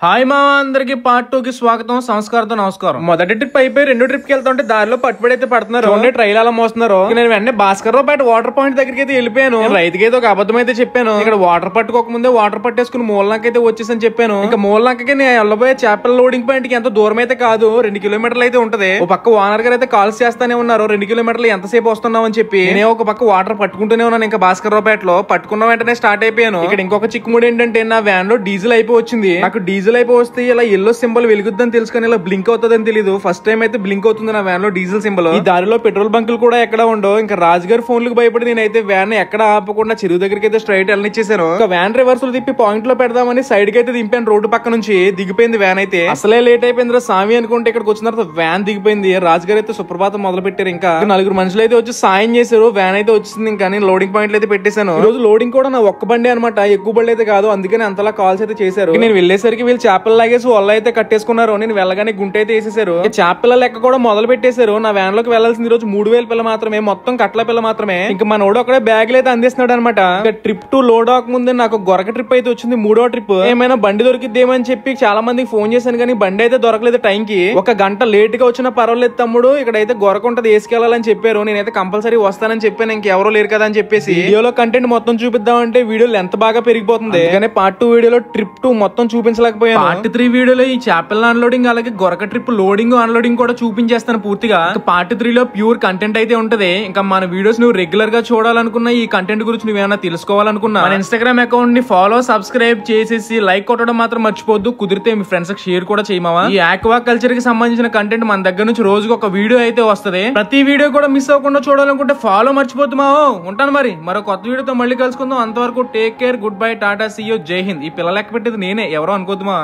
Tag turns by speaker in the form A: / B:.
A: Hi మా అందరికి part 2 కి స్వాగతం. సంస్కారంతో నమస్కారం. మొదటి ట్రిప్ అయిపోయి రెండో ట్రిప్ కి వెళ్తుంటే దారిలో పట్టుబడైతే పడుతున్నారు. ట్రైల్ అలా మోస్తున్నారు. నేను వెంటనే భాస్కర్రావుపేట వాటర్ పాయింట్ దగ్గరికి అయితే వెళ్ళిపోయాను. రైతుకి అయితే ఒక అబద్ధం అయితే చెప్పాను. ఇక్కడ వాటర్ పట్టుకోక ముందే వాటర్ పట్టేసుకుని మూలనాకైతే వచ్చేసని చెప్పాను. ఇంకా మూలనాకకి నేను వెళ్ళబోయే చేపల లోడింగ్ పాయింట్ కి ఎంత దూరం అయితే కాదు, 2 కిలోమీటర్లు అయితే ఉంటది. ఒక పక్క ఓనర్ గారు అయితే కాల్స్ చేస్తానే ఉన్నారు, 2 కిలోమీటర్లు ఎంతసేపు వస్తున్నావు అని చెప్పి. నేను ఒక పక్క వాటర్ పట్టుకుంటూనే ఉన్నాను. ఇంకా భాస్కర్రావుపేటలో పట్టుకున్న వెంటనే స్టార్ట్ అయిపోయాను. ఇక్కడ ఇంకొక చిక్కుముడి ఏంటంటే నా వ్యాన్ లో డీజిల్ అయిపోయి వచ్చింది. నాకు డీజిల్ అయిపోయి వస్తే ఇలా ఎల్లో సింబల్ వెలుగుద్దని తెలుసుకుని ఇలా బ్లింక్ అవుతుందని తెలియదు. ఫస్ట్ టైం అయితే బ్లింక్ అవుతుంది నా వ్యాన్ లో డీజిల్ సింబల్. ఈ దారిలో పెట్రోల్ బంకులు కూడా ఎక్కడ ఉండవు. ఇంకా రాజుగారి ఫోన్లకు భయపడి నేనైతే వ్యాన్ ఎక్కడ ఆపకుండా చెరువు దగ్గరికి అయితే స్ట్రైట్ వెళ్ళనిచ్చేసాను. ఇంకా వ్యాన్ రివర్స్ తిప్పి పాయింట్ లో పెడదామని సైడ్ కి అయితే దింపాను. రోడ్డు పక్క నుంచి దిగిపోయింది వ్యాన్ అయితే. అసలే లేట్ అయిపోయింది సామి అనుకుంటే ఇక్కడికి వచ్చిన తర్వాత వ్యాన్ దిగిపోయింది. రాజుగారు అయితే సుప్రభాతం మొదలు పెట్టారు. ఇంకా 4 మనుషులు అయితే వచ్చి సాయం చేశారు. వ్యాన్ అయితే వచ్చింది. ఇంకా నేను లోడింగ్ పాయింట్లు అయితే పెట్టేశాను. ఈ రోజు లోడింగ్ కూడా నా ఒక్క బండి అనమాట, ఎక్కువ బండి అయితే కాదు. అందుకని అంతలా కాల్స్ అయితే చేశారు. నేను వెళ్లేసరికి వీళ్ళు చేపలు లాగేసి వల్ల అయితే కట్టేసుకున్నారు. నేను వెళ్ళగానే గుంట అయితే వేసేసారు. చేపల లెక్క కూడా మొదలు పెట్టేశారు. నా వ్యాన్ లోకి వెళ్లాల్సింది రోజు 3000 పిల్ల మాత్రమే, మొత్తం కట్ల పిల్ల మాత్రమే. ఇంకా మనోడు అక్కడే బ్యాగులు అయితే అందిస్తున్నాడు అనమాట. ట్రిప్ టు లోడ్ అవ్వక ముందే నాకు గొరక ట్రిప్ అయితే వచ్చింది, 3వ ట్రిప్. ఏమైనా బండి దొరికిద్దేమని చెప్పి చాలా మందికి ఫోన్ చేశాను, కానీ బండి అయితే దొరకలేదు. టైం కి 1 గంట లేట్ గా వచ్చినా పర్వాలేదు తమ్ముడు, ఇక్కడైతే గొరక ఉంటది వేసుకెళ్లాలని చెప్పారు. నేనైతే కంపల్సరీ వస్తానని చెప్పాను. ఇంకెవరో లేరు కదా అని చెప్పేసి వీడియోలో కంటెంట్ మొత్తం చూపిద్దామంటే వీడియో లెంత్ బాగా పెరిగిపోతుంది. కానీ పార్ట్ 2 వీడియోలో ట్రిప్ 2 మొత్తం చూపించలేకపోయాను. పార్ట్ 3 వీడియోలో ఈ చేపల అన్లోడింగ్ అలాగే గొరక ట్రిప్ లోడింగ్ అన్లోడింగ్ కూడా చూపించేస్తాను పూర్తిగా. పార్ట్ 3 లో ప్యూర్ కంటెంట్ అయితే ఉంటది. ఇంకా మన వీడియోస్ నువ్వు రెగ్యులర్ గా చూడాలనుకున్నా, ఈ కంటెంట్ గురించి నువ్వేమైనా తెలుసుకోవాలనుకున్నా మన ఇన్స్టాగ్రామ్ అకౌంట్ ని ఫాలో సబ్స్క్రైబ్ చేసేసి లైక్ కొట్టడం మాత్రం మర్చిపోద్దు. కుదిరితే మీ ఫ్రెండ్స్ కి షేర్ కూడా చేయమావా. ఈ ఆక్వా కల్చర్ కి సంబంధించిన కంటెంట్ మన దగ్గర నుంచి రోజుకు ఒక వీడియో అయితే వస్తది. ప్రతి వీడియో కూడా మిస్ అవ్వకుండా చూడాలనుకుంటే ఫాలో మర్చిపోద్దు మావో. ఉంటాను మరి మరో కొత్త వీడియోతో మళ్ళీ కలుసుకుందాం. అంతవరకు take care, good bye, tata, see you, Jai Hind. ఈ పిల్ల లెక్క పెట్టేది నేనే, ఎవరో అనుకోద్దుమా.